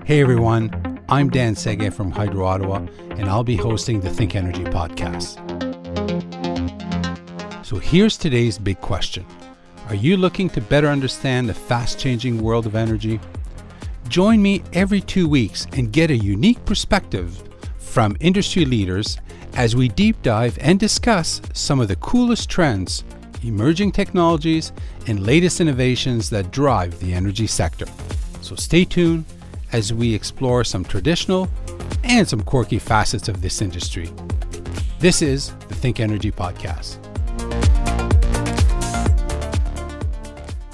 Hey everyone, I'm Dan Sege from Hydro Ottawa, and I'll be hosting the ThinkEnergy podcast. So here's today's big question. Are you looking to better understand the fast-changing world of energy? Join me every 2 weeks and get a unique perspective from industry leaders as we deep dive and discuss some of the coolest trends, emerging technologies, and latest innovations that drive the energy sector. So stay tuned as we explore some traditional and some quirky facets of this industry. This is the ThinkEnergy podcast.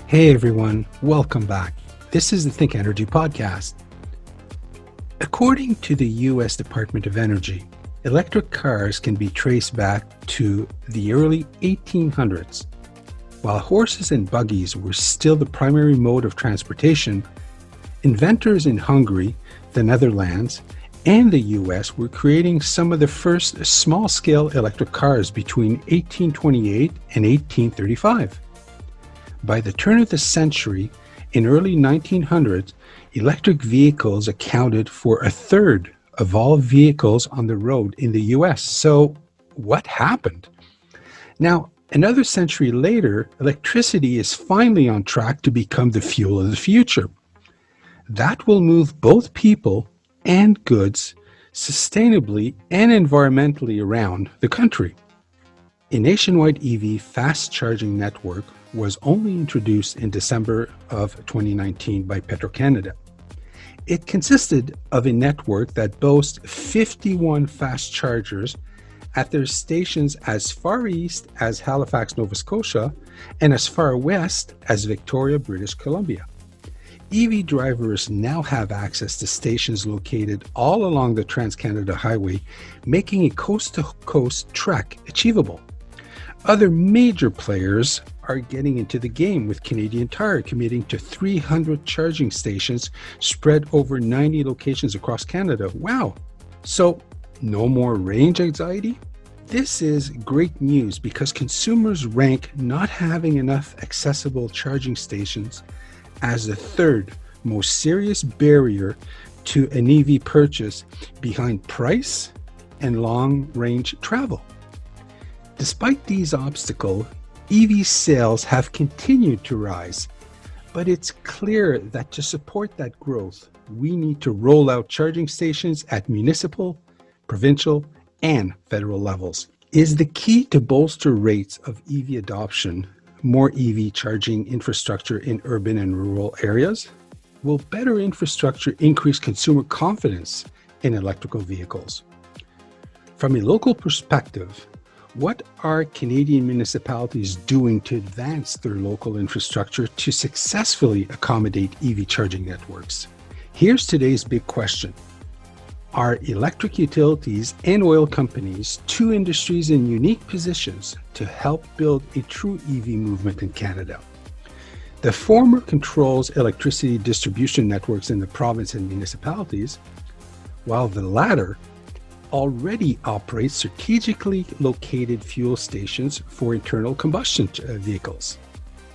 Hey everyone, welcome back. This is the ThinkEnergy podcast. According to the U.S. Department of Energy, electric cars can be traced back to the early 1800s. While horses and buggies were still the primary mode of transportation, inventors in Hungary, the Netherlands, and the US were creating some of the first small-scale electric cars between 1828 and 1835. By the turn of the century, in early 1900s, electric vehicles accounted for a third of all vehicles on the road in the US. So what happened? Now, another century later, electricity is finally on track to become the fuel of the future. That will move both people and goods sustainably and environmentally around the country. A nationwide EV fast charging network was only introduced in December of 2019 by Petro-Canada. It consisted of a network that boasts 51 fast chargers at their stations as far east as Halifax, Nova Scotia, and as far west as Victoria, British Columbia. EV drivers now have access to stations located all along the Trans-Canada Highway, making a coast-to-coast trek achievable. Other major players are getting into the game, with Canadian Tire committing to 300 charging stations spread over 90 locations across Canada. Wow! So, no more range anxiety? This is great news because consumers rank not having enough accessible charging stations as the third most serious barrier to an EV purchase, behind price and long-range travel. Despite these obstacles, EV sales have continued to rise, but it's clear that to support that growth, we need to roll out charging stations at municipal, provincial, and federal levels. Is the key to bolster rates of EV adoption more EV charging infrastructure in urban and rural areas? Will better infrastructure increase consumer confidence in electrical vehicles? From a local perspective, what are Canadian municipalities doing to advance their local infrastructure to successfully accommodate EV charging networks? Here's today's big question. Are electric utilities and oil companies two industries in unique positions to help build a true EV movement in Canada? The former controls electricity distribution networks in the province and municipalities, while the latter already operates strategically located fuel stations for internal combustion vehicles.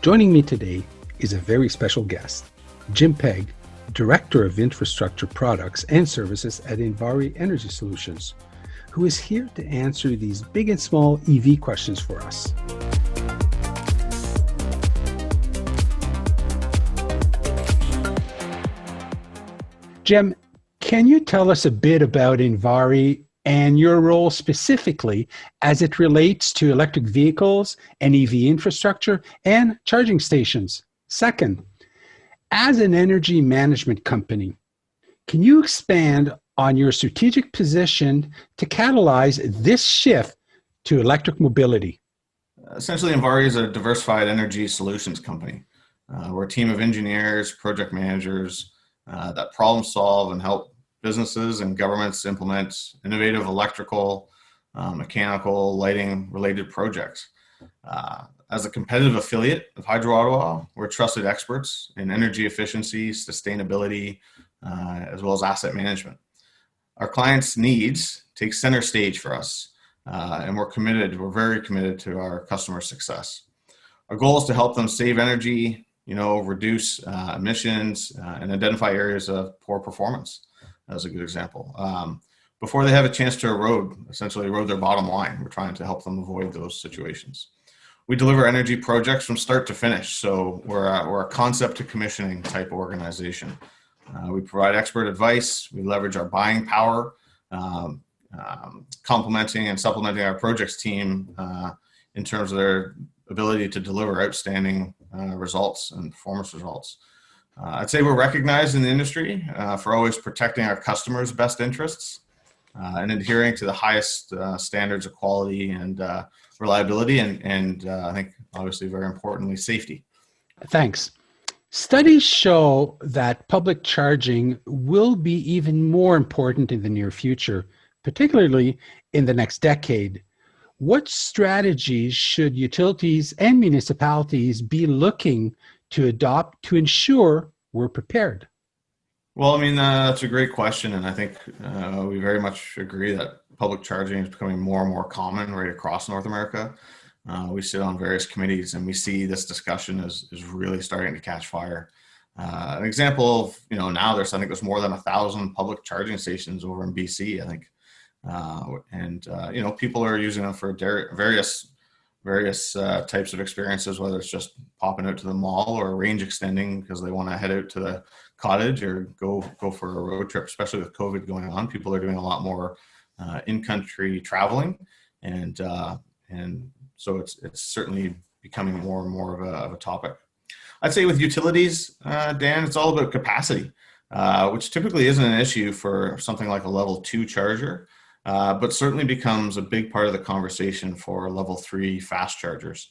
Joining me today is a very special guest, Jim Pegg, Director of Infrastructure Products and Services at Envari Energy Solutions, who is here to answer these big and small EV questions for us. Jim, can you tell us a bit about Invari and your role specifically as it relates to electric vehicles and EV infrastructure and charging stations? Second, as an energy management company, can you expand on your strategic position to catalyze this shift to electric mobility? Essentially, Envari is a diversified energy solutions company. We're a team of engineers, project managers that problem solve and help businesses and governments implement innovative electrical, mechanical, lighting related projects. As a competitive affiliate of Hydro Ottawa, we're trusted experts in energy efficiency, sustainability, as well as asset management. Our clients' needs take center stage for us, and we're very committed to our customer success. Our goal is to help them save energy, reduce emissions and identify areas of poor performance. That's a good example. Before they have a chance to essentially erode their bottom line, we're trying to help them avoid those situations. We deliver energy projects from start to finish. So we're a concept to commissioning type organization. We provide expert advice. We leverage our buying power, complementing and supplementing our projects team in terms of their ability to deliver outstanding results and performance results. I'd say we're recognized in the industry for always protecting our customers' best interests and adhering to the highest standards of quality and reliability, and I think obviously very importantly, safety. Thanks. Studies show that public charging will be even more important in the near future, particularly in the next decade. What strategies should utilities and municipalities be looking to adopt to ensure we're prepared? Well, I mean, that's a great question. And I think we very much agree that public charging is becoming more and more common right across North America. We sit on various committees and we see this discussion is really starting to catch fire. An example of, now I think there's more than 1,000 public charging stations over in BC, I think. People are using them for various types of experiences, whether it's just popping out to the mall or range extending because they want to head out to the cottage or go for a road trip. Especially with COVID going on, people are doing a lot more in-country traveling, and so it's certainly becoming more and more of a topic. I'd say with utilities, Dan, it's all about capacity, which typically isn't an issue for something like a level 2 charger. But certainly becomes a big part of the conversation for level 3 fast chargers,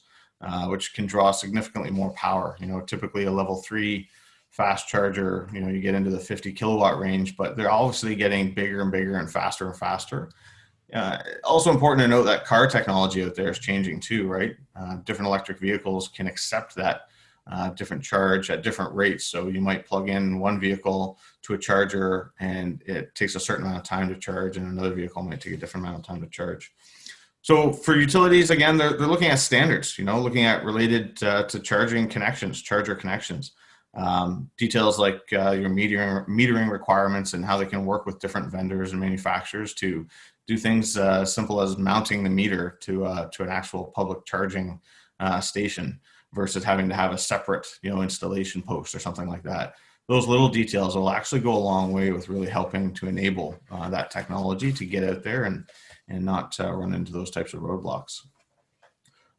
which can draw significantly more power. Typically a level 3 fast charger, you get into the 50 kilowatt range, but they're obviously getting bigger and bigger and faster and faster. Also important to note that car technology out there is changing too, right? Different electric vehicles can accept that different charge at different rates. So you might plug in one vehicle to a charger and it takes a certain amount of time to charge, and another vehicle might take a different amount of time to charge. So for utilities, again, they're looking at standards, looking at related to charging connections, charger connections, details like your metering requirements and how they can work with different vendors and manufacturers to do things simple as mounting the meter to an actual public charging station versus having to have a separate, installation post or something like that. Those little details will actually go a long way with really helping to enable that technology to get out there and not run into those types of roadblocks.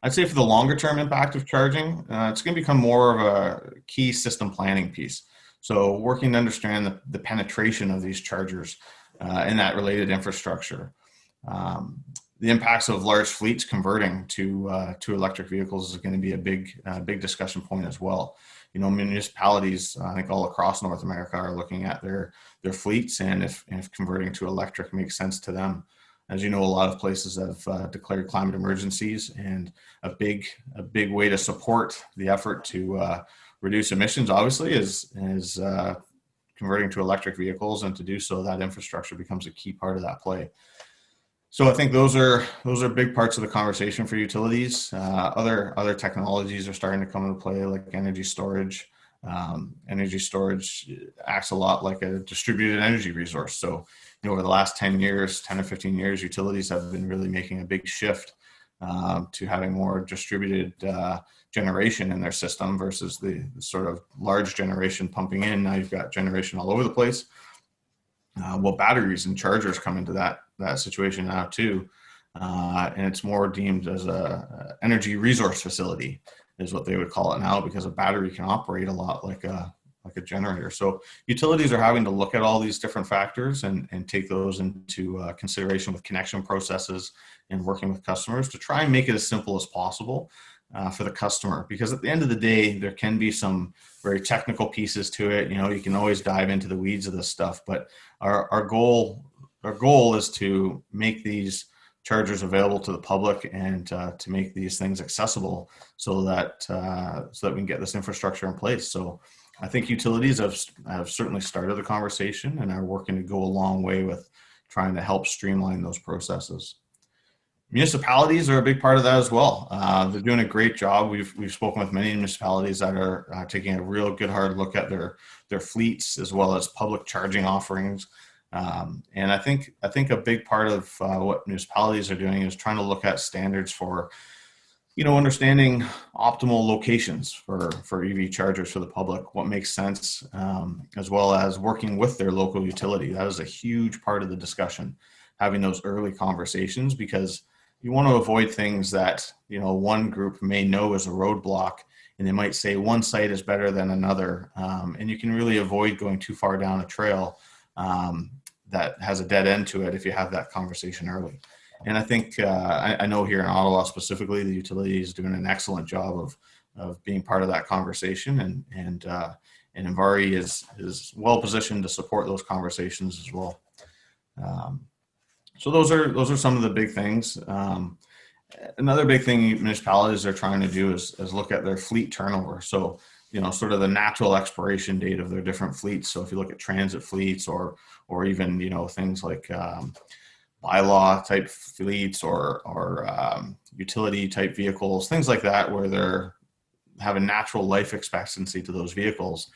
I'd say for the longer term impact of charging, it's going to become more of a key system planning piece. So working to understand the penetration of these chargers and that related infrastructure. The impacts of large fleets converting to electric vehicles is going to be a big discussion point as well. Municipalities, I think all across North America, are looking at their fleets and if converting to electric makes sense to them. As you know, a lot of places have declared climate emergencies, and a big way to support the effort to reduce emissions, obviously, is converting to electric vehicles, and to do so, that infrastructure becomes a key part of that play. So I think those are big parts of the conversation for utilities. Other technologies are starting to come into play, like energy storage. Energy storage acts a lot like a distributed energy resource. So, over the last 10 or 15 years, utilities have been really making a big shift to having more distributed generation in their system versus the sort of large generation pumping in. Now you've got generation all over the place. Batteries and chargers come into that situation now too, and it's more deemed as a energy resource facility is what they would call it now, because a battery can operate a lot like a generator. So utilities are having to look at all these different factors and take those into consideration with connection processes and working with customers to try and make it as simple as possible for the customer, because at the end of the day, there can be some very technical pieces to it. You can always dive into the weeds of this stuff, but our goal is to make these chargers available to the public and to make these things accessible so that we can get this infrastructure in place. So I think utilities have certainly started the conversation and are working to go a long way with trying to help streamline those processes. Municipalities are a big part of that as well. They're doing a great job. We've spoken with many municipalities that are taking a real good hard look at their fleets as well as public charging offerings. And I think a big part of what municipalities are doing is trying to look at standards for, understanding optimal locations for EV chargers for the public, what makes sense, as well as working with their local utility. That is a huge part of the discussion, having those early conversations, because you want to avoid things that, one group may know as a roadblock, and they might say one site is better than another. And you can really avoid going too far down a trail that has a dead end to it if you have that conversation early. And I think I know here in Ottawa specifically, the utility is doing an excellent job of being part of that conversation, and Envari is well positioned to support those conversations as well. So those are some of the big things. Another big thing municipalities are trying to do is look at their fleet turnover. So, sort of the natural expiration date of their different fleets. So if you look at transit fleets or even, things like bylaw type fleets or utility type vehicles, things like that, where they're have a natural life expectancy to those vehicles.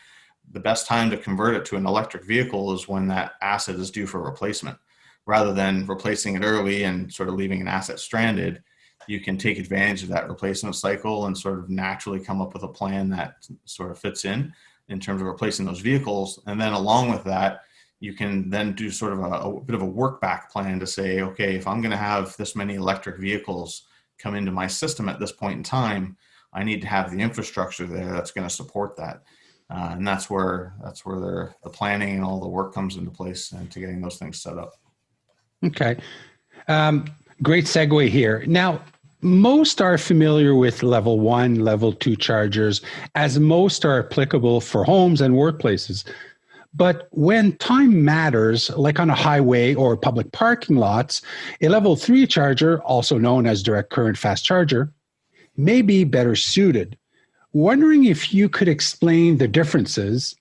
The best time to convert it to an electric vehicle is when that asset is due for replacement. Rather than replacing it early and sort of leaving an asset stranded, you can take advantage of that replacement cycle and sort of naturally come up with a plan that sort of fits in terms of replacing those vehicles. And then along with that, you can then do sort of a bit of a work back plan to say, okay, if I'm going to have this many electric vehicles come into my system at this point in time, I need to have the infrastructure there that's going to support that. And that's where the planning and all the work comes into place and to getting those things set up. Okay. Great segue here. Now, most are familiar with level 1, level 2 chargers, as most are applicable for homes and workplaces. But when time matters, like on a highway or public parking lots, a level 3 charger, also known as direct current fast charger, may be better suited. Wondering if you could explain the differences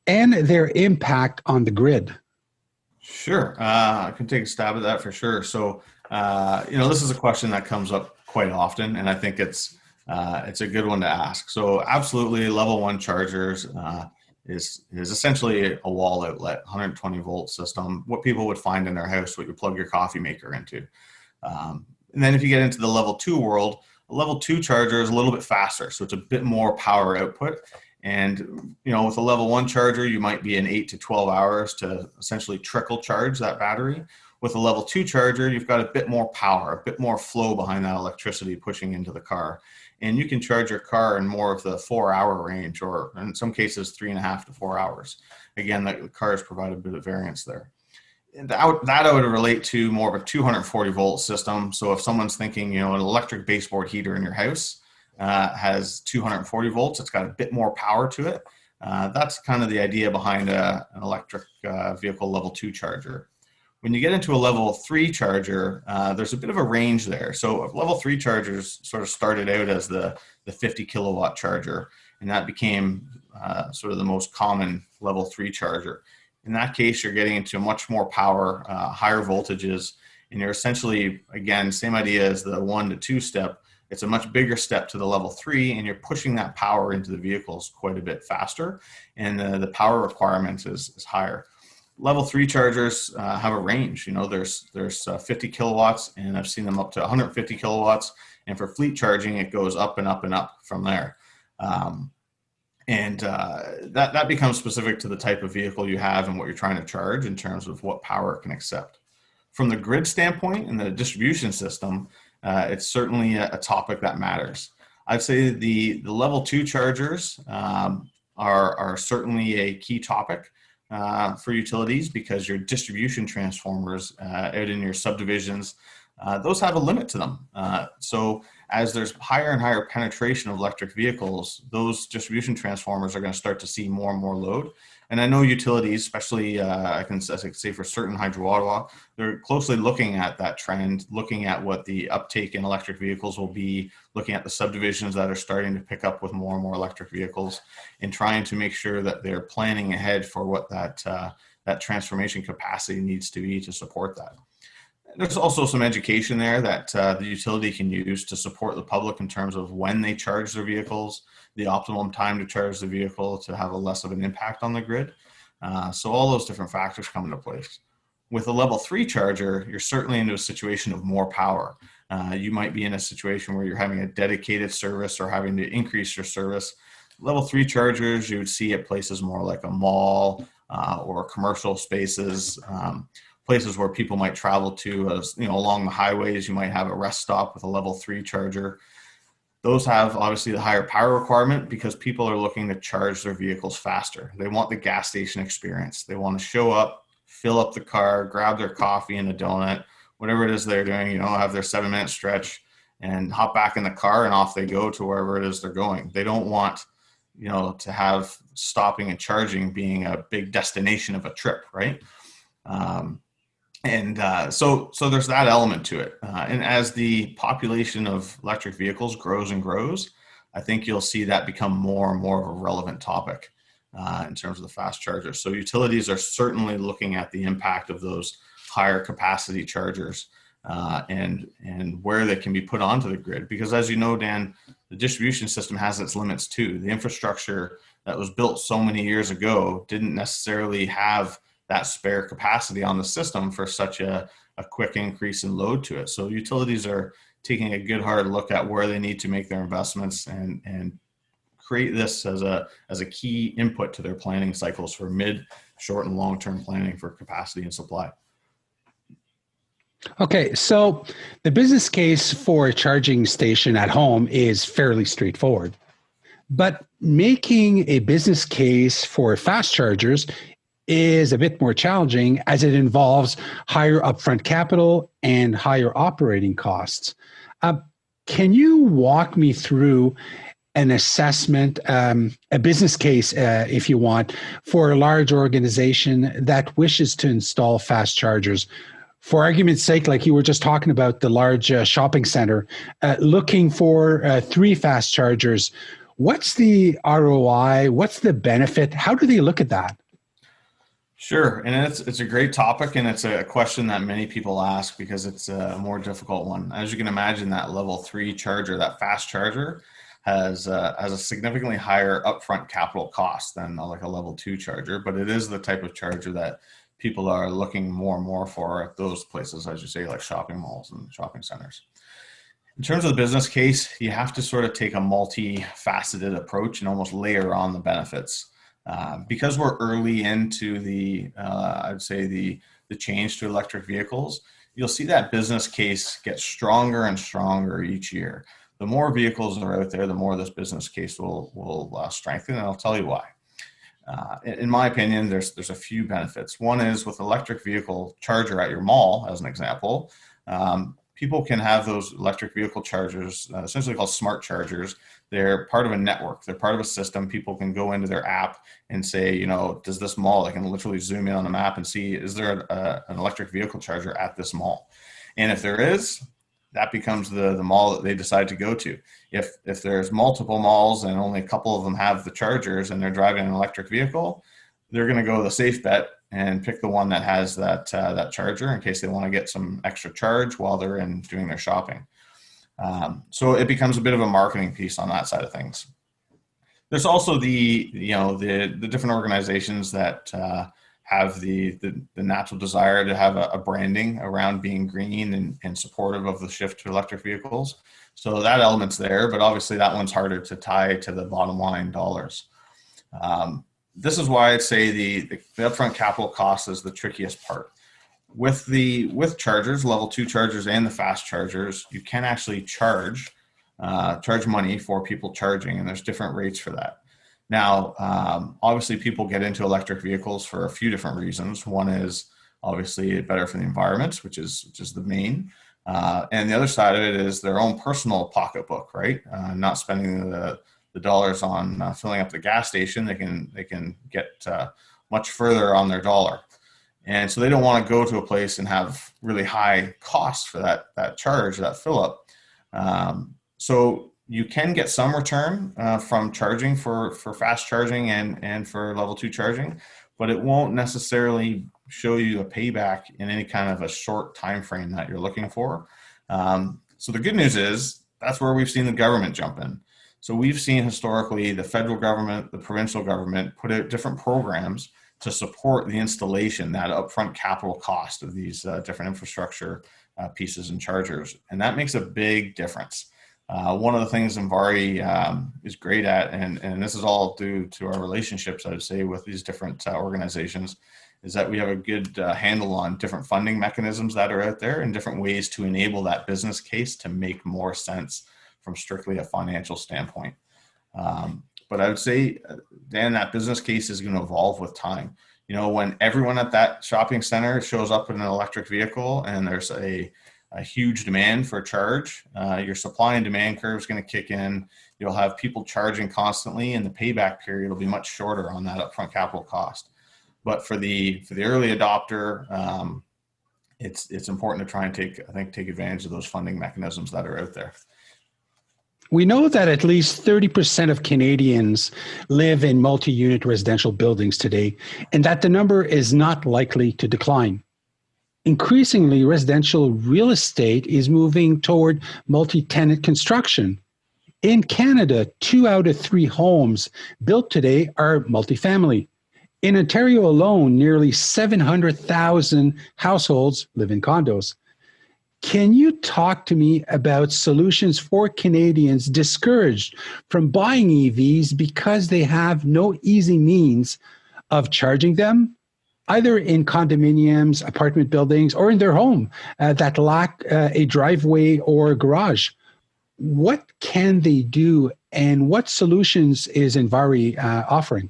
and their impact on the grid. Sure. I can take a stab at that for sure. So, this is a question that comes up quite often, and I think it's a good one to ask. So absolutely, level 1 chargers is essentially a wall outlet, 120 volt system, what people would find in their house, what you plug your coffee maker into. And then if you get into the level 2 world, a level 2 charger is a little bit faster. So it's a bit more power output. And, with a level 1 charger, you might be in 8 to 12 hours to essentially trickle charge that battery. With a level 2 charger, you've got a bit more power, a bit more flow behind that electricity pushing into the car. And you can charge your car in more of the 4-hour range, or in some cases, 3.5 to 4 hours. Again, the cars provide a bit of variance there. And that I would relate to more of a 240 volt system. So if someone's thinking, an electric baseboard heater in your house has 240 volts, it's got a bit more power to it. That's kind of the idea behind an electric vehicle level 2 charger. When you get into a level 3 charger, there's a bit of a range there. So level 3 chargers sort of started out as the 50 kilowatt charger, and that became sort of the most common level 3 charger. In that case, you're getting into much more power, higher voltages, and you're essentially, again, same idea as the 1 to 2 step. It's a much bigger step to the level 3, and you're pushing that power into the vehicles quite a bit faster, and the power requirements is higher. Level 3 chargers have a range. There's 50 kilowatts, and I've seen them up to 150 kilowatts. And for fleet charging, it goes up and up and up from there. And that becomes specific to the type of vehicle you have and what you're trying to charge in terms of what power it can accept. From the grid standpoint and the distribution system, it's certainly a topic that matters. I'd say the level 2 chargers are certainly a key topic for utilities, because your distribution transformers out in your subdivisions, those have a limit to them. So as there's higher and higher penetration of electric vehicles, those distribution transformers are going to start to see more and more load. And I know utilities, especially I can say for certain Hydro Ottawa, they're closely looking at that trend, looking at what the uptake in electric vehicles will be, looking at the subdivisions that are starting to pick up with more and more electric vehicles, and trying to make sure that they're planning ahead for what that transformation capacity needs to be to support that. There's also some education there that the utility can use to support the public in terms of when they charge their vehicles, the optimum time to charge the vehicle to have a less of an impact on the grid. So all those different factors come into place. With a level 3 charger, you're certainly into a situation of more power. You might be in a situation where you're having a dedicated service or having to increase your service. Level 3 chargers you would see at places more like a mall or commercial spaces, places where people might travel to, along the highways. You might have a rest stop with a level 3 charger. Those have obviously the higher power requirement because people are looking to charge their vehicles faster. They want the gas station experience. They want to show up, fill up the car, grab their coffee and a donut, whatever it is they're doing, have their 7-minute stretch and hop back in the car and off they go to wherever it is they're going. They don't want, to have stopping and charging being a big destination of a trip, right? So there's that element to it. And as the population of electric vehicles grows and grows, I think you'll see that become more and more of a relevant topic in terms of the fast chargers. So utilities are certainly looking at the impact of those higher capacity chargers and where they can be put onto the grid. Because as you know, Dan, the distribution system has its limits too. The infrastructure that was built so many years ago didn't necessarily have that spare capacity on the system for such a quick increase in load to it. So utilities are taking a good hard look at where they need to make their investments and create this as a key input to their planning cycles for mid, short, and long-term planning for capacity and supply. Okay, so the business case for a charging station at home is fairly straightforward. But making a business case for fast chargers is a bit more challenging as it involves higher upfront capital and higher operating costs. Can you walk me through an assessment, a business case, if you want, for a large organization that wishes to install fast chargers? For argument's sake, like you were just talking about the large shopping center, looking for 3 fast chargers, what's the ROI? What's the benefit? How do they look at that? Sure, and it's a great topic, and it's a question that many people ask because it's a more difficult one. As you can imagine, that level 3 charger, that fast charger, has a significantly higher upfront capital cost than like a level 2 charger, but it is the type of charger that people are looking more and more for at those places, as you say, like shopping malls and shopping centers. In terms of the business case, you have to sort of take a multifaceted approach and almost layer on the benefits. Because we're early into I'd say the change to electric vehicles, you'll see that business case get stronger and stronger each year. The more vehicles are out there, the more this business case will strengthen, and I'll tell you why. In my opinion, there's a few benefits. One is with electric vehicle charger at your mall, as an example, people can have those electric vehicle chargers, essentially called smart chargers. They're part of a network. They're part of a system. People can go into their app and say, does this mall, they can literally zoom in on the map and see, is there an electric vehicle charger at this mall? And if there is, that becomes the mall that they decide to go to. If there's multiple malls and only a couple of them have the chargers and they're driving an electric vehicle, they're going to go the safe bet and pick the one that has that charger in case they want to get some extra charge while they're in doing their shopping. So it becomes a bit of a marketing piece on that side of things. There's also the different organizations that have the natural desire to have a branding around being green and supportive of the shift to electric vehicles. So that element's there, but obviously that one's harder to tie to the bottom line dollars. This is why I'd say the upfront capital cost is the trickiest part. With chargers, level 2 chargers and the fast chargers, you can actually charge money for people charging, and there's different rates for that. Now, obviously people get into electric vehicles for a few different reasons. One is obviously better for the environment, which is the main. And the other side of it is their own personal pocketbook, right? Not spending the dollars on filling up the gas station. They can get much further on their dollar. And so they don't want to go to a place and have really high costs for that charge, that fill up. So You can get some return from charging for fast charging and for level 2 charging, but it won't necessarily show you a payback in any kind of a short time frame that you're looking for. So the good news is that's where we've seen the government jump in. So we've seen historically the federal government, the provincial government put out different programs to support the installation, that upfront capital cost of these different infrastructure pieces and chargers. And that makes a big difference. One of the things Envari is great at, and this is all due to our relationships, I would say, with these different organizations, is that we have a good handle on different funding mechanisms that are out there and different ways to enable that business case to make more sense from strictly a financial standpoint. But I would say, Dan, that business case is going to evolve with time. You know, when everyone at that shopping center shows up in an electric vehicle and there's a huge demand for a charge, your supply and demand curve is going to kick in. You'll have people charging constantly, and the payback period will be much shorter on that upfront capital cost. But for the early adopter, it's important to try and take advantage of those funding mechanisms that are out there. We know that at least 30% of Canadians live in multi-unit residential buildings today, and that the number is not likely to decline. Increasingly, residential real estate is moving toward multi-tenant construction. In Canada, 2 out of 3 homes built today are multifamily. In Ontario alone, nearly 700,000 households live in condos. Can you talk to me about solutions for Canadians discouraged from buying EVs because they have no easy means of charging them, either in condominiums, apartment buildings, or in their home that lack a driveway or garage? What can they do, and what solutions is Envari offering?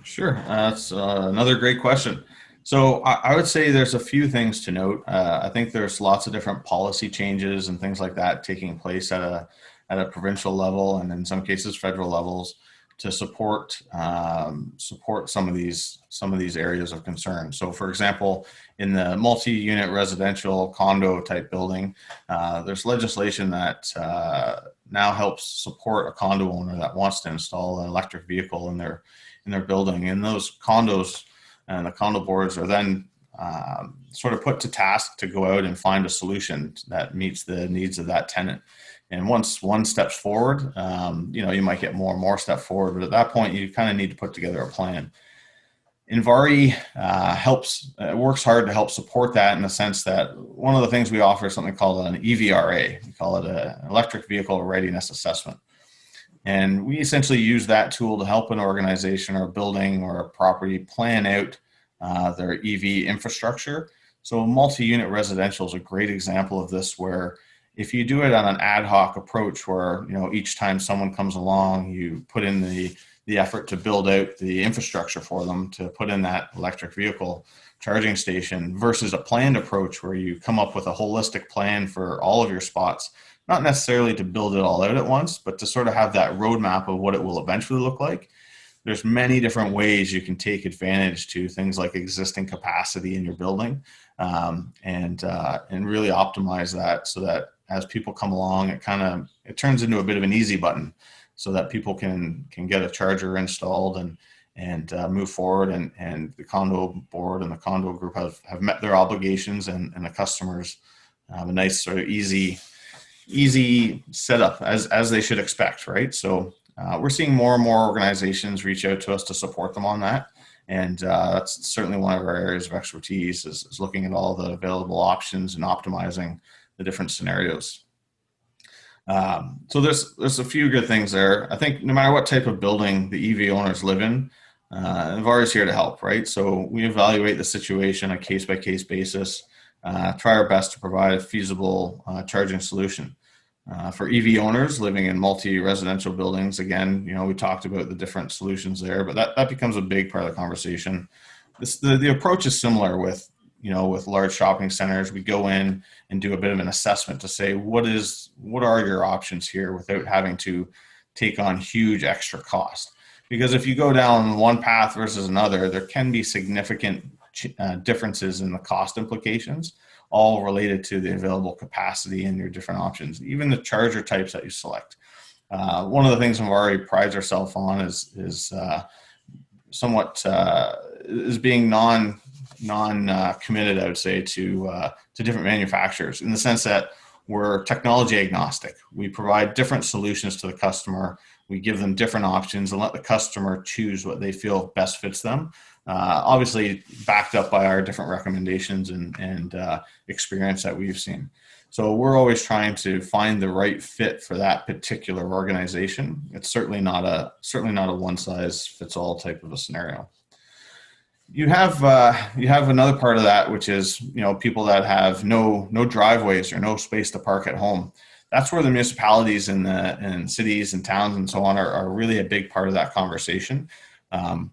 Sure, that's another great question. So I would say there's a few things to note. I think there's lots of different policy changes and things like that taking place at a provincial level, and in some cases federal levels, to support some of these areas of concern. So, for example, in the multi-unit residential condo type building, there's legislation that now helps support a condo owner that wants to install an electric vehicle in their building, and those condos and the condo boards are then sort of put to task to go out and find a solution that meets the needs of that tenant. And once one steps forward, you might get more and more step forward, but at that point, you kind of need to put together a plan. Invari works hard to help support that, in the sense that one of the things we offer is something called an EVRA. We call it an electric vehicle readiness assessment. And we essentially use that tool to help an organization or a building or a property plan out their EV infrastructure. So multi-unit residential is a great example of this, where if you do it on an ad hoc approach, where each time someone comes along, you put in the effort to build out the infrastructure for them to put in that electric vehicle charging station, versus a planned approach where you come up with a holistic plan for all of your spots, not necessarily to build it all out at once, but to sort of have that roadmap of what it will eventually look like. There's many different ways you can take advantage to things like existing capacity in your building, and really optimize that, so that as people come along, it turns into a bit of an easy button, so that people can get a charger installed and move forward, and the condo board and the condo group have met their obligations, and the customers have a nice sort of easy setup as they should expect, right? So we're seeing more and more organizations reach out to us to support them on that. And that's certainly one of our areas of expertise, is looking at all the available options and optimizing the different scenarios. So there's a few good things there. I think no matter what type of building the EV owners live in, Envari is here to help, right? So we evaluate the situation on a case-by-case basis, try our best to provide a feasible charging solution. For EV owners living in multi-residential buildings, again, we talked about the different solutions there, but that becomes a big part of the conversation. The approach is similar with large shopping centers. We go in and do a bit of an assessment to say, what are your options here, without having to take on huge extra cost. Because if you go down one path versus another, there can be significant differences in the cost implications, all related to the available capacity and your different options, even the charger types that you select. One of the things Envari prides ourselves on is somewhat is being non committed, I would say, to different manufacturers, in the sense that we're technology agnostic. We provide different solutions to the customer. We give them different options and let the customer choose what they feel best fits them. Obviously backed up by our different recommendations and experience that we've seen. So we're always trying to find the right fit for that particular organization. It's certainly not a one size fits all type of a scenario. You have another part of that, which is, people that have no driveways or no space to park at home. That's where the municipalities and cities and towns and so on are really a big part of that conversation. I'm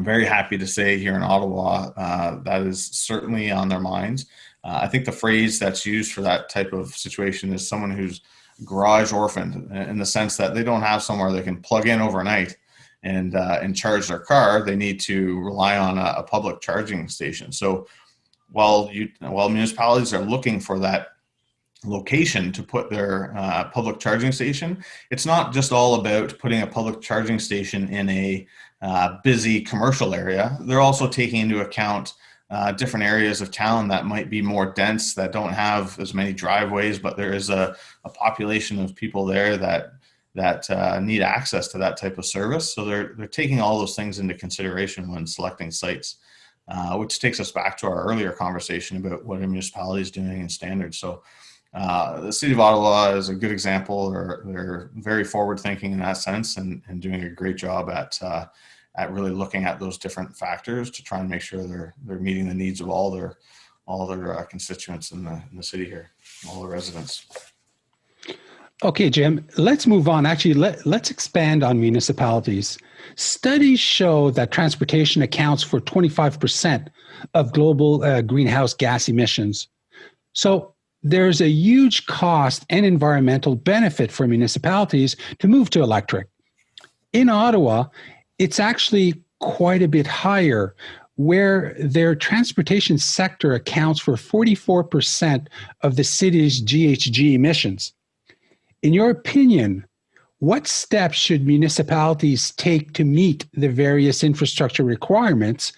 very happy to say here in Ottawa, that is certainly on their minds. I think the phrase that's used for that type of situation is someone who's garage orphaned, in the sense that they don't have somewhere they can plug in overnight and charge their car. They need to rely on a public charging station. So while municipalities are looking for that location to put their public charging station, it's not just all about putting a public charging station in a busy commercial area. They're also taking into account different areas of town that might be more dense, that don't have as many driveways, but there is a population of people there that need access to that type of service. So they're taking all those things into consideration when selecting sites, which takes us back to our earlier conversation about what a municipality is doing in standards. So the City of Ottawa is a good example. They're very forward thinking in that sense, and doing a great job at really looking at those different factors to try and make sure they're meeting the needs of all their constituents in the city here, all the residents. Okay, Jim, let's move on. Actually, let's expand on municipalities. Studies show that transportation accounts for 25% of global greenhouse gas emissions. So there's a huge cost and environmental benefit for municipalities to move to electric. In Ottawa, it's actually quite a bit higher, where their transportation sector accounts for 44% of the city's GHG emissions. In your opinion, what steps should municipalities take to meet the various infrastructure requirements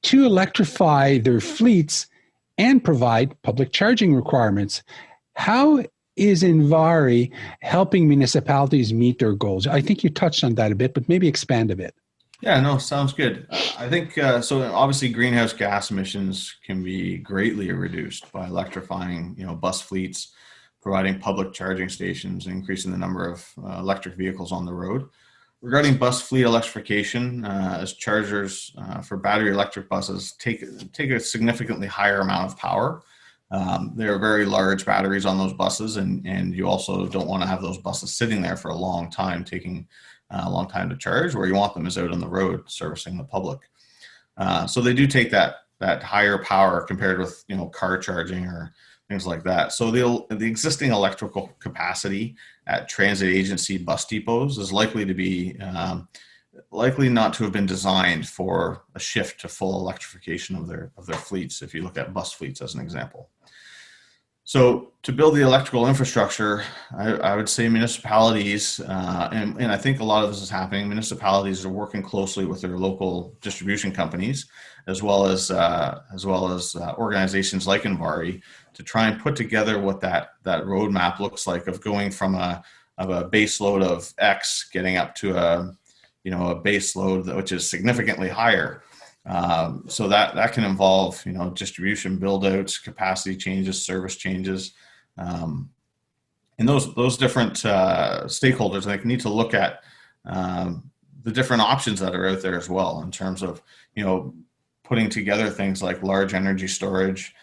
to electrify their fleets and provide public charging requirements? How is Invari helping municipalities meet their goals? I think you touched on that a bit, but maybe expand a bit. Yeah, no, sounds good. I think, so obviously greenhouse gas emissions can be greatly reduced by electrifying, bus fleets, providing public charging stations, increasing the number of electric vehicles on the road. Regarding bus fleet electrification, as chargers for battery electric buses take a significantly higher amount of power. There are very large batteries on those buses, and you also don't want to have those buses sitting there for a long time, taking a long time to charge. Where you want them is out on the road servicing the public. So they do take that higher power compared with car charging or things like that. So the existing electrical capacity at transit agency bus depots is likely to be likely not to have been designed for a shift to full electrification of their fleets, if you look at bus fleets as an example. So to build the electrical infrastructure, I would say municipalities, and I think a lot of this is happening, municipalities are working closely with their local distribution companies, as well as organizations like Envari, to try and put together what that roadmap looks like, of going from a base load of X getting up to a base load which is significantly higher. So that can involve distribution build outs, capacity changes, service changes, and those different stakeholders need to look at the different options that are out there as well, in terms of putting together things like large energy storage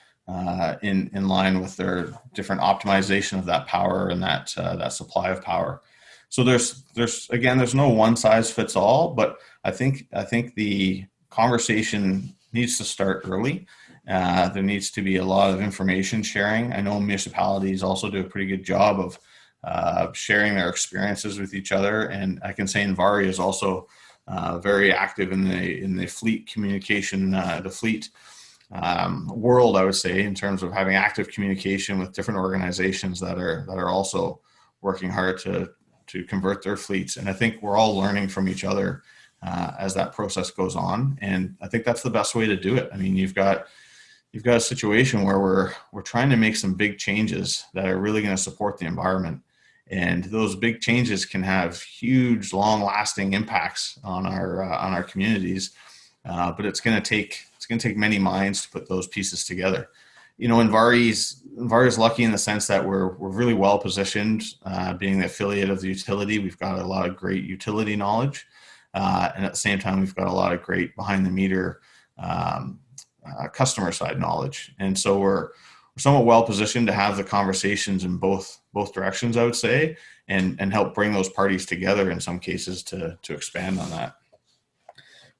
in line with their different optimization of that power and that supply of power. So there's no one size fits all, but I think the conversation needs to start early. There needs to be a lot of information sharing. I know municipalities also do a pretty good job of sharing their experiences with each other, and I can say Envari is also very active in the fleet communication, the fleet world, I would say, in terms of having active communication with different organizations that are also working hard to convert their fleets. And I think we're all learning from each other as that process goes on. And I think that's the best way to do it. I mean, you've got a situation where we're trying to make some big changes that are really going to support the environment. And those big changes can have huge, long-lasting impacts on our communities. But it's going to take many minds to put those pieces together. You know, Envari's lucky in the sense that we're really well positioned, being the affiliate of the utility. We've got a lot of great utility knowledge, and at the same time, we've got a lot of great behind the meter customer side knowledge. And so we're somewhat well positioned to have the conversations in both directions, I would say, and help bring those parties together in some cases to expand on that.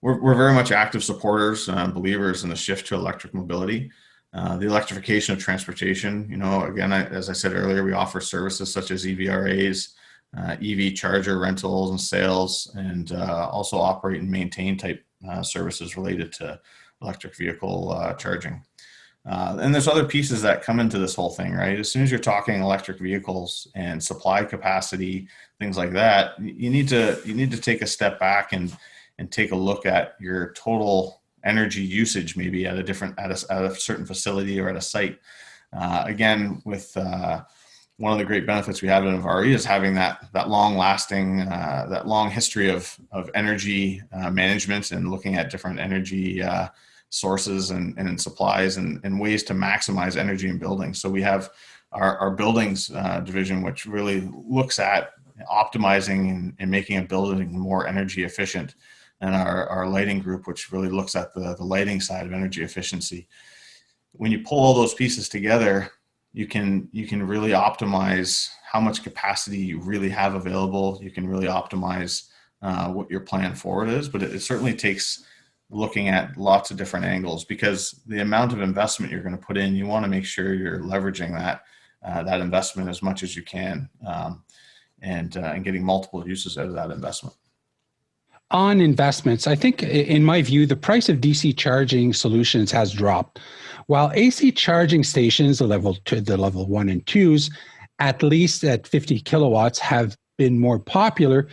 We're very much active supporters and believers in the shift to electric mobility. The electrification of transportation, you know, again, as I said earlier, we offer services such as EVRAs, EV charger rentals and sales, and also operate and maintain type services related to electric vehicle charging. And there's other pieces that come into this whole thing, right? As soon as you're talking electric vehicles and supply capacity, things like that, you need to take a step back and take a look at your total energy usage, maybe at a certain facility or at a site. Again, with one of the great benefits we have in Invari is having that long history of energy management and looking at different energy sources and supplies and ways to maximize energy in buildings. So we have our buildings division, which really looks at optimizing and making a building more energy efficient, and our lighting group, which really looks at the lighting side of energy efficiency. When you pull all those pieces together, you can really optimize how much capacity you really have available. You can really optimize what your plan forward is, but it certainly takes looking at lots of different angles, because the amount of investment you're going to put in, you want to make sure you're leveraging that investment as much as you can, and getting multiple uses out of that investment. On investments, I think, in my view, the price of DC charging solutions has dropped. While AC charging stations, the level 1 and 2s, at least at 50 kilowatts, have been more popular,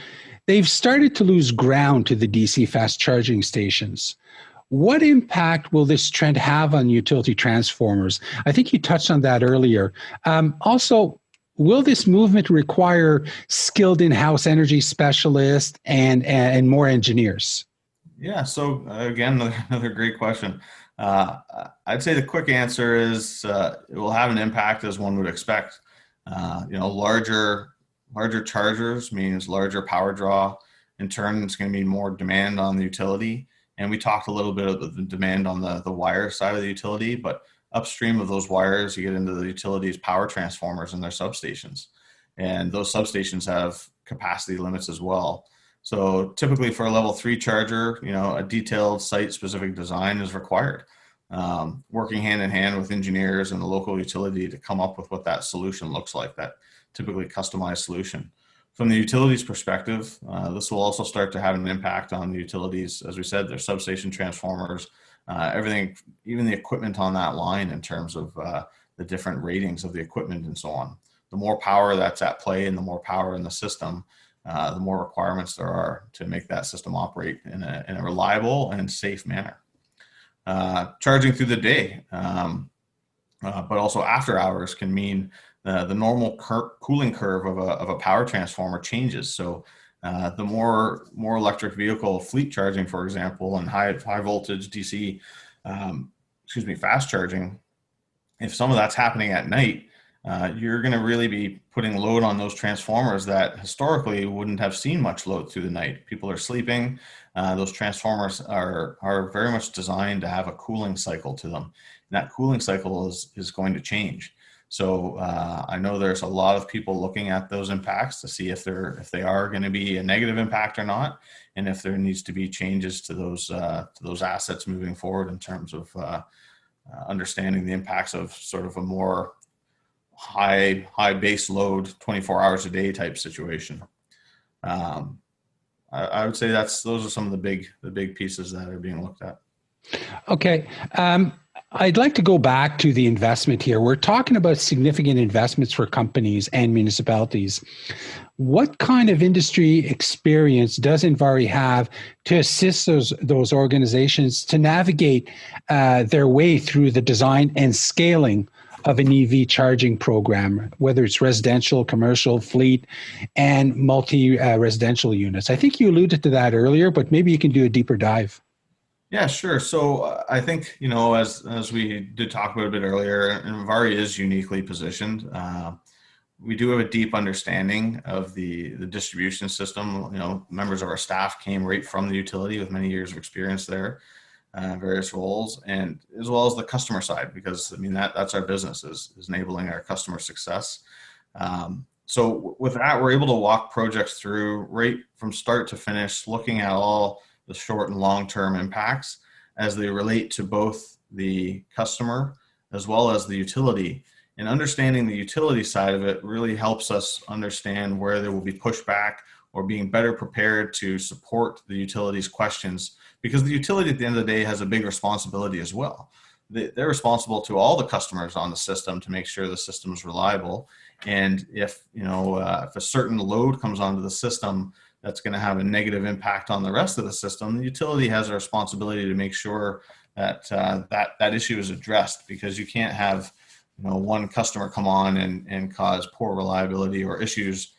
they've started to lose ground to the DC fast charging stations. What impact will this trend have on utility transformers? I think you touched on that earlier. Also, will this movement require skilled in-house energy specialists and more engineers? Yeah, so again, another great question. I'd say the quick answer is it will have an impact as one would expect. Larger chargers means larger power draw. In turn, it's going to be more demand on the utility. And we talked a little bit about the demand on the wire side of the utility, but upstream of those wires, you get into the utilities' power transformers and their substations. And those substations have capacity limits as well. So typically for a level 3 charger, a detailed site-specific design is required. Working hand in hand with engineers and the local utility to come up with what that solution looks like, that typically customized solution. From the utilities perspective, this will also start to have an impact on the utilities. As we said, their substation transformers, everything, even the equipment on that line in terms of the different ratings of the equipment and so on. The more power that's at play and the more power in the system, the more requirements there are to make that system operate in a reliable and safe manner. Charging through the day, but also after hours can mean the normal cooling curve of a power transformer changes. So the more electric vehicle fleet charging, for example, and high voltage DC, fast charging, if some of that's happening at night, you're going to really be putting load on those transformers that historically wouldn't have seen much load through the night. People are sleeping. Those transformers are very much designed to have a cooling cycle to them. And that cooling cycle is going to change. So I know there's a lot of people looking at those impacts to see if they are going to be a negative impact or not, and if there needs to be changes to those assets moving forward in terms of understanding the impacts of sort of a more high base load 24 hours a day type situation. I would say those are some of the big pieces that are being looked at. Okay. I'd like to go back to the investment here. We're talking about significant investments for companies and municipalities. What kind of industry experience does Envari have to assist those organizations to navigate their way through the design and scaling of an EV charging program, whether it's residential, commercial, fleet, and multi-residential units? I think you alluded to that earlier, but maybe you can do a deeper dive. Yeah, sure. So I think, as we did talk about a bit earlier, Envari is uniquely positioned. We do have a deep understanding of the distribution system. Members of our staff came right from the utility with many years of experience there, various roles, and as well as the customer side, because that's our business is enabling our customer success. So with that, we're able to walk projects through right from start to finish, looking at all the short and long-term impacts as they relate to both the customer as well as the utility. And understanding the utility side of it really helps us understand where there will be pushback or being better prepared to support the utility's questions, because the utility at the end of the day has a big responsibility as well. They're responsible to all the customers on the system to make sure the system is reliable. And if a certain load comes onto the system that's going to have a negative impact on the rest of the system, the utility has a responsibility to make sure that that issue is addressed, because you can't have one customer come on and cause poor reliability or issues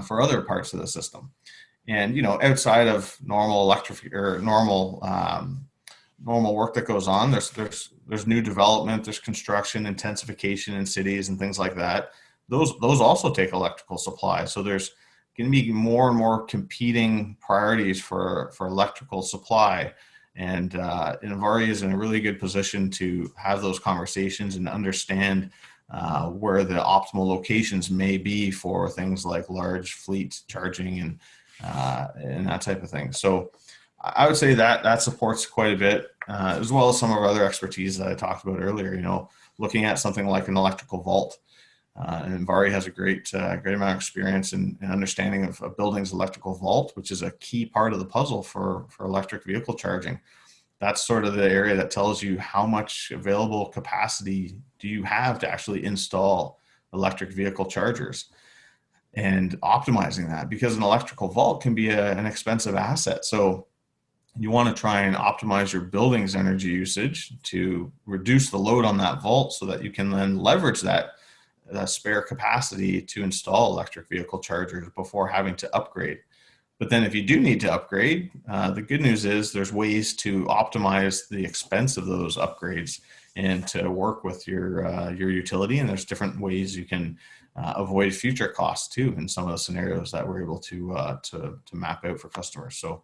for other parts of the system. And outside of normal normal work that goes on, there's new development, there's construction, intensification in cities and things like that. Those also take electrical supply. So there's going to be more and more competing priorities for electrical supply. And Invari is in a really good position to have those conversations and understand where the optimal locations may be for things like large fleet charging and that type of thing. So I would say that supports quite a bit, as well as some of our other expertise that I talked about earlier, looking at something like an electrical vault. And Varia has a great amount of experience in understanding of a building's electrical vault, which is a key part of the puzzle for electric vehicle charging. That's sort of the area that tells you how much available capacity do you have to actually install electric vehicle chargers, and optimizing that, because an electrical vault can be an expensive asset. So you want to try and optimize your building's energy usage to reduce the load on that vault so that you can then leverage that spare capacity to install electric vehicle chargers before having to upgrade. But then if you do need to upgrade, the good news is there's ways to optimize the expense of those upgrades and to work with your utility. And there's different ways you can avoid future costs too in some of the scenarios that we're able to map out for customers. So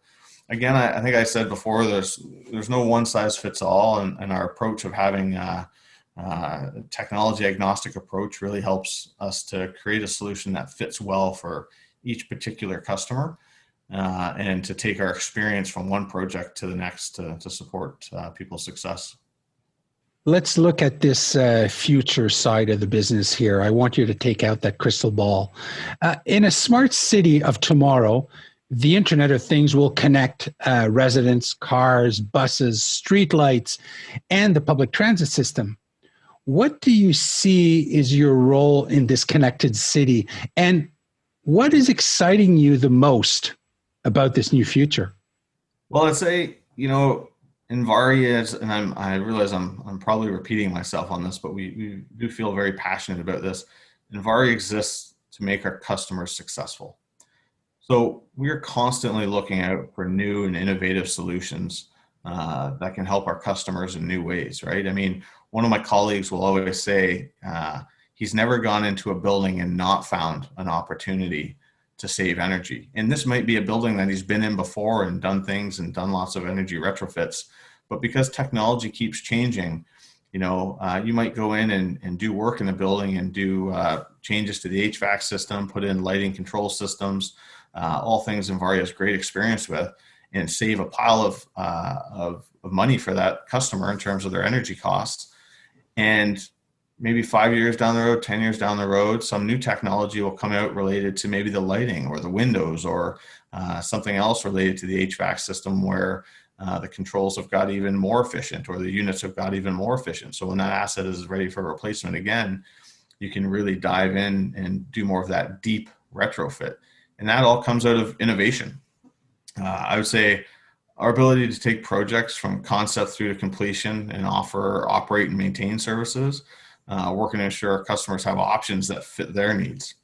again, I think I said before, there's no one size fits all, and our approach of having technology agnostic approach really helps us to create a solution that fits well for each particular customer, and to take our experience from one project to the next to support people's success. Let's look at this future side of the business here. I want you to take out that crystal ball. In a smart city of tomorrow, the Internet of Things will connect residents, cars, buses, streetlights, and the public transit system. What do you see is your role in this connected city? And what is exciting you the most about this new future? Well, I'd say, Envari is, and I realize I'm probably repeating myself on this, but we do feel very passionate about this. Envari exists to make our customers successful. So we are constantly looking out for new and innovative solutions that can help our customers in new ways, right? I mean, one of my colleagues will always say he's never gone into a building and not found an opportunity to save energy. And this might be a building that he's been in before and done things and done lots of energy retrofits. But because technology keeps changing, you might go in and do work in the building and do changes to the HVAC system, put in lighting control systems, all things Envari has great experience with, and save a pile of money for that customer in terms of their energy costs. And maybe 5 years down the road, 10 years down the road, some new technology will come out related to maybe the lighting or the windows or something else related to the HVAC system, where the controls have got even more efficient, or the units have got even more efficient. So when that asset is ready for replacement again, you can really dive in and do more of that deep retrofit. And that all comes out of innovation. I would say our ability to take projects from concept through to completion and offer, operate, and maintain services, working to ensure our customers have options that fit their needs.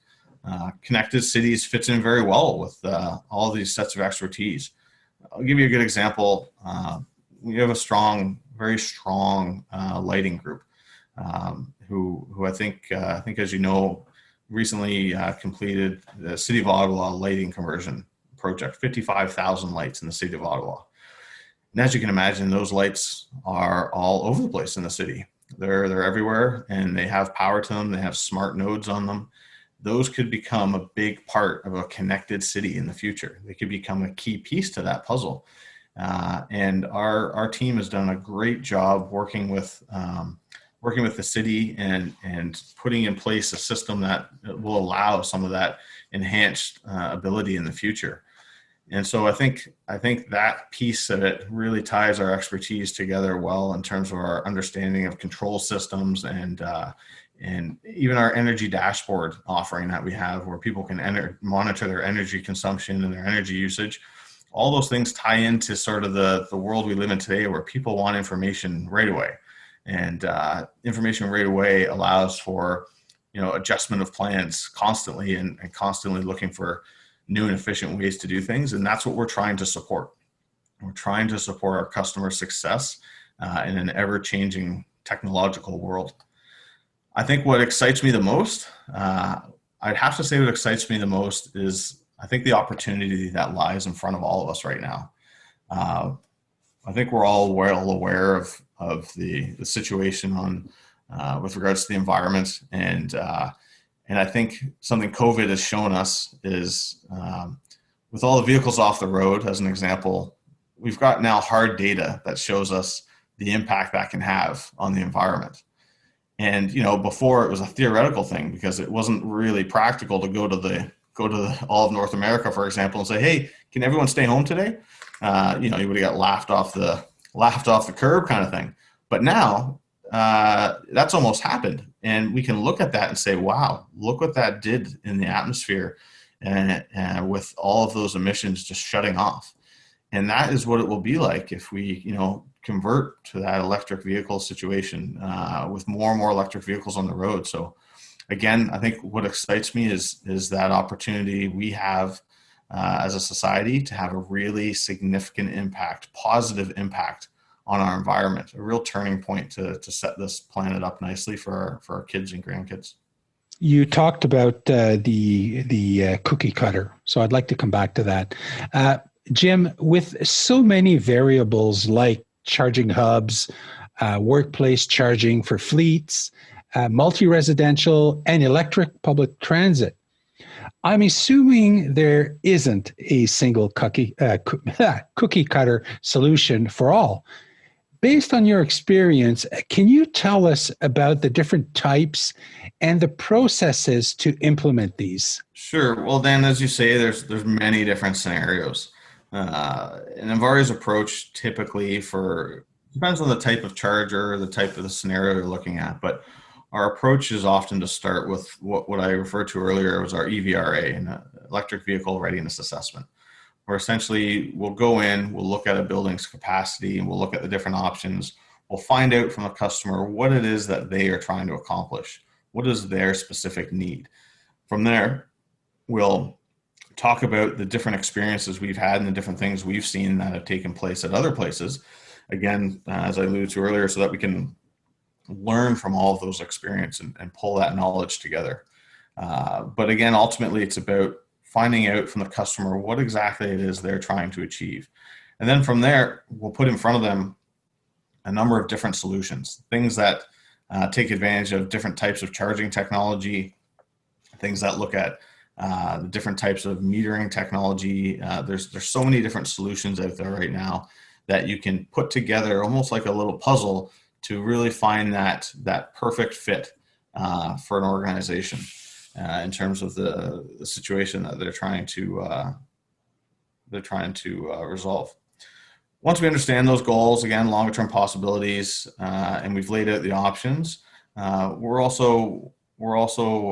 Connected cities fits in very well with all these sets of expertise. I'll give you a good example. We have a very strong lighting group who I think as you know, recently completed the City of Ottawa lighting conversion project, 55,000 lights in the City of Ottawa. And as you can imagine, those lights are all over the place in the city. They're everywhere, and they have power to them. They have smart nodes on them. Those could become a big part of a connected city in the future. They could become a key piece to that puzzle. And our team has done a great job working with the city and putting in place a system that will allow some of that enhanced ability in the future. And so I think that piece of it really ties our expertise together well in terms of our understanding of control systems and even our energy dashboard offering that we have, where people can monitor their energy consumption and their energy usage. All those things tie into sort of the world we live in today, where people want information right away. And information right away allows for, adjustment of plans constantly and constantly looking for new and efficient ways to do things. And that's what we're trying to support. We're trying to support our customer success in an ever-changing technological world. I think what excites me the most, I'd have to say what excites me the most is I think the opportunity that lies in front of all of us right now. I think we're all well aware of the situation with regards to the environment, and I think something COVID has shown us is with all the vehicles off the road, as an example, we've got now hard data that shows us the impact that can have on the environment. And before it was a theoretical thing because it wasn't really practical to go to all of North America, for example, and say, "Hey, can everyone stay home today?" You would have got laughed off the curb kind of thing. But now that's almost happened, and we can look at that and say, "Wow, look what that did in the atmosphere," and with all of those emissions just shutting off. And that is what it will be like if we, convert to that electric vehicle situation with more and more electric vehicles on the road. So again, I think what excites me is that opportunity we have as a society to have a really significant impact, positive impact on our environment, a real turning point to set this planet up nicely for our kids and grandkids. You talked about the cookie cutter, so I'd like to come back to that. Jim, with so many variables like charging hubs, workplace charging for fleets, multi-residential, and electric public transit, I'm assuming there isn't a single cookie cutter solution for all. Based on your experience, can you tell us about the different types and the processes to implement these? Sure. Well, Dan, as you say, there's many different scenarios. And Envari's approach typically depends on the type of charger, the type of the scenario you're looking at, but our approach is often to start with what I referred to earlier was our EVRA, an electric vehicle readiness assessment, where essentially we'll go in, we'll look at a building's capacity, and we'll look at the different options. We'll find out from the customer what it is that they are trying to accomplish. What is their specific need? From there, we'll talk about the different experiences we've had and the different things we've seen that have taken place at other places. Again, as I alluded to earlier, so that we can learn from all of those experiences and pull that knowledge together. But again, ultimately, it's about finding out from the customer what exactly it is they're trying to achieve. And then from there, we'll put in front of them a number of different solutions, things that take advantage of different types of charging technology, things that look at the different types of metering technology. There's so many different solutions out there right now that you can put together almost like a little puzzle to really find that perfect fit for an organization in terms of the situation that they're trying to resolve. Once we understand those goals, again, longer term possibilities, and we've laid out the options, we're also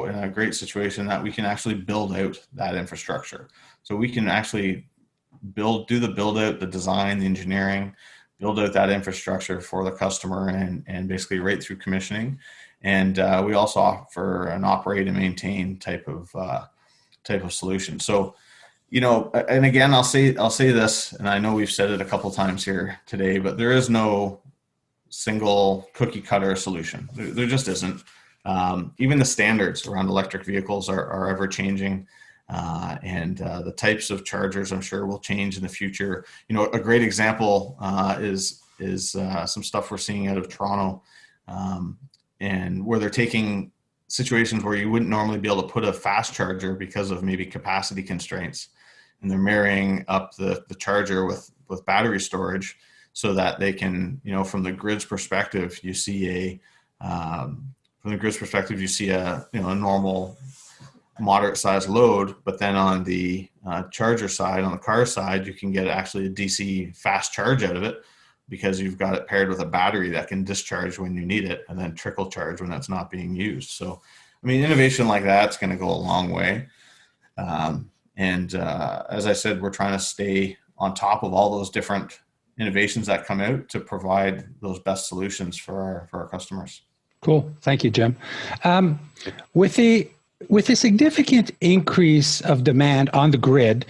in a great situation that we can actually build out that infrastructure. So we can actually do the build out, the design, the engineering, build out that infrastructure for the customer, and basically right through commissioning. And we also offer an operate and maintain type of solution. So, and again, I'll say this, and I know we've said it a couple times here today, but there is no single cookie cutter solution. There just isn't. Even the standards around electric vehicles are ever changing, and the types of chargers, I'm sure, will change in the future. A great example is some stuff we're seeing out of Toronto, and where they're taking situations where you wouldn't normally be able to put a fast charger because of maybe capacity constraints, and they're marrying up the charger with battery storage, so that they can, from the grid's perspective, you see a normal moderate sized load, but then on the charger side, on the car side, you can get actually a DC fast charge out of it, because you've got it paired with a battery that can discharge when you need it and then trickle charge when that's not being used. So, innovation like that's going to go a long way. And as I said, we're trying to stay on top of all those different innovations that come out to provide those best solutions for our customers. Cool. Thank you, Jim. With a significant increase of demand on the grid,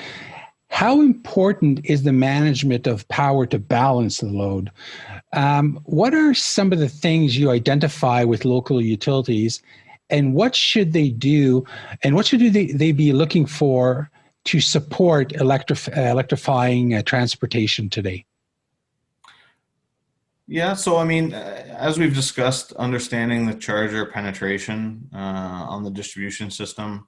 how important is the management of power to balance the load? What are some of the things you identify with local utilities, and what should they do, and what should they be looking for to support electrifying transportation today? Yeah, so as we've discussed, understanding the charger penetration on the distribution system,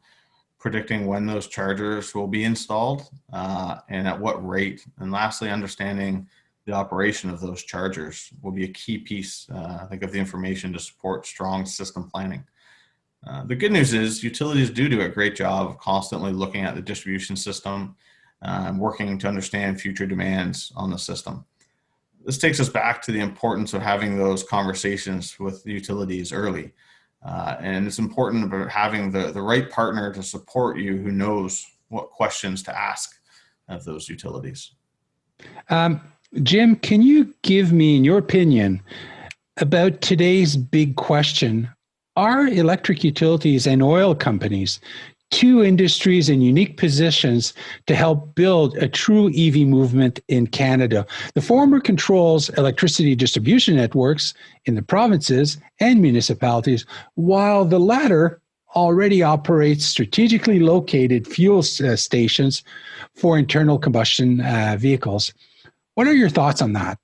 predicting when those chargers will be installed and at what rate, and lastly, understanding the operation of those chargers will be a key piece, I think, of the information to support strong system planning. The good news is utilities do a great job of constantly looking at the distribution system and working to understand future demands on the system. This takes us back to the importance of having those conversations with the utilities early. And it's important about having the right partner to support you, who knows what questions to ask of those utilities. Jim, can you give me, in your opinion, about today's big question? Are electric utilities and oil companies two industries in unique positions to help build a true EV movement in Canada? The former controls electricity distribution networks in the provinces and municipalities, while the latter already operates strategically located fuel stations for internal combustion vehicles. What are your thoughts on that?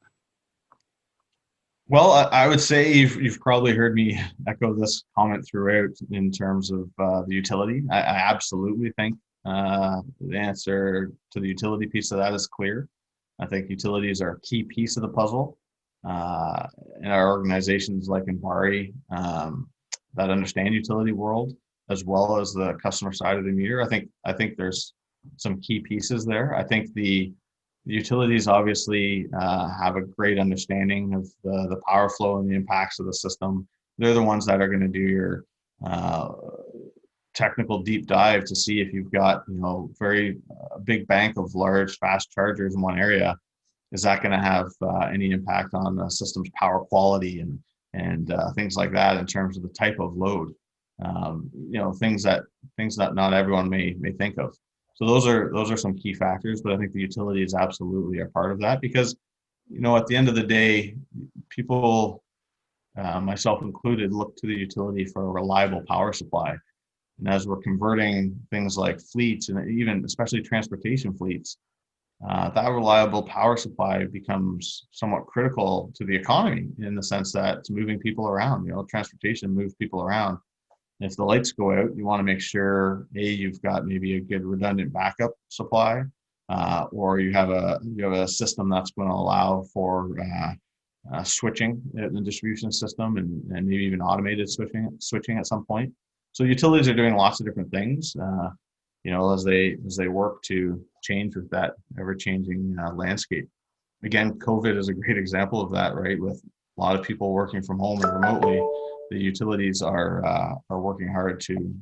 Well, I would say you've probably heard me echo this comment throughout in terms of the utility. I absolutely think the answer to the utility piece of that is clear. I think utilities are a key piece of the puzzle. In our organizations like Invari that understand utility world, as well as the customer side of the meter, I think there's some key pieces there. I think the utilities obviously have a great understanding of the power flow and the impacts of the system. They're the ones that are going to do your technical deep dive to see if you've got very big bank of large fast chargers in one area. Is that going to have any impact on the system's power quality and things like that in terms of the type of load? Things that not everyone may think of. So those are some key factors, but I think the utilities absolutely are part of that, because, at the end of the day, people, myself included, look to the utility for a reliable power supply. And as we're converting things like fleets, and even especially transportation fleets, that reliable power supply becomes somewhat critical to the economy, in the sense that it's moving people around. Transportation moves people around. If the lights go out, you want to make sure you've got maybe a good redundant backup supply, or you have a system that's going to allow for switching in the distribution system, and maybe even automated switching at some point. So utilities are doing lots of different things, as they work to change with that ever changing landscape. Again, COVID is a great example of that, right? With a lot of people working from home and remotely, the utilities are working hard to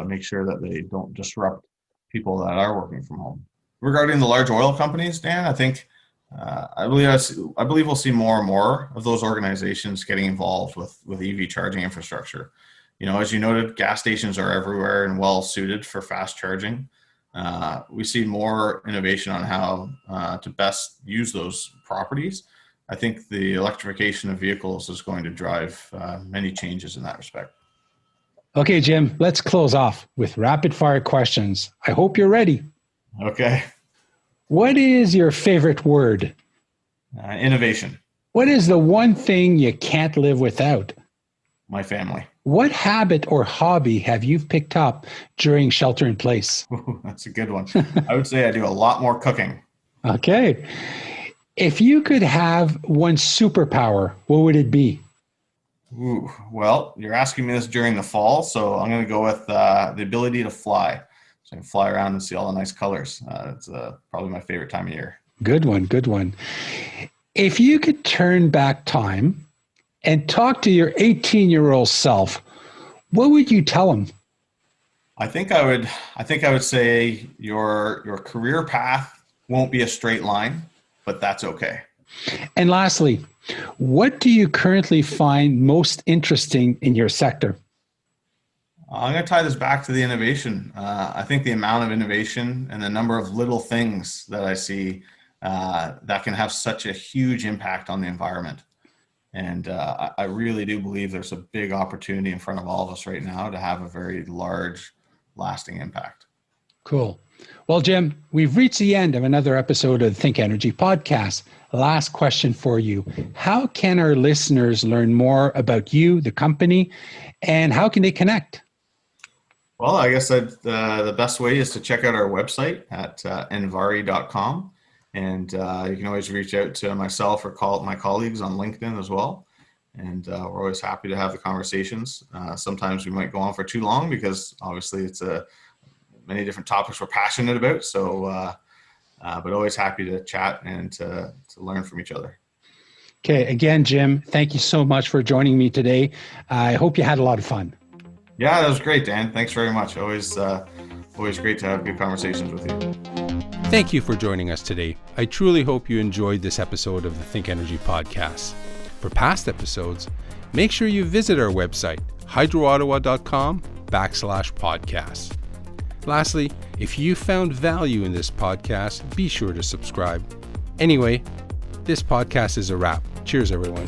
make sure that they don't disrupt people that are working from home. Regarding the large oil companies, Dan, I think I believe we'll see more and more of those organizations getting involved with EV charging infrastructure. As you noted, gas stations are everywhere and well suited for fast charging. We see more innovation on how to best use those properties. I think the electrification of vehicles is going to drive many changes in that respect. Okay, Jim, let's close off with rapid fire questions. I hope you're ready. Okay. What is your favorite word? Innovation. What is the one thing you can't live without? My family. What habit or hobby have you picked up during shelter in place? Ooh, that's a good one. I would say I do a lot more cooking. Okay. If you could have one superpower, what would it be? Ooh, well, you're asking me this during the fall, so I'm going to go with the ability to fly. So I can fly around and see all the nice colors. It's probably my favorite time of year. Good one, good one. If you could turn back time and talk to your 18-year-old self, what would you tell him? I think I would say your career path won't be a straight line, but that's okay. And lastly, what do you currently find most interesting in your sector? I'm going to tie this back to the innovation. I think the amount of innovation and the number of little things that I see that can have such a huge impact on the environment. And I really do believe there's a big opportunity in front of all of us right now to have a very large, lasting impact. Cool. Well, Jim, we've reached the end of another episode of the ThinkEnergy podcast. Last question for you. How can our listeners learn more about you, the company, and how can they connect? Well, I guess the best way is to check out our website at envari.com. And you can always reach out to myself or call my colleagues on LinkedIn as well. And we're always happy to have the conversations. Sometimes we might go on for too long because obviously it's many different topics we're passionate about. So, but always happy to chat and to learn from each other. Okay. Again, Jim, thank you so much for joining me today. I hope you had a lot of fun. Yeah, that was great, Dan. Thanks very much. Always great to have good conversations with you. Thank you for joining us today. I truly hope you enjoyed this episode of the ThinkEnergy podcast. For past episodes, make sure you visit our website, hydroottawa.com/podcast. Lastly, if you found value in this podcast, be sure to subscribe. Anyway, this podcast is a wrap. Cheers, everyone.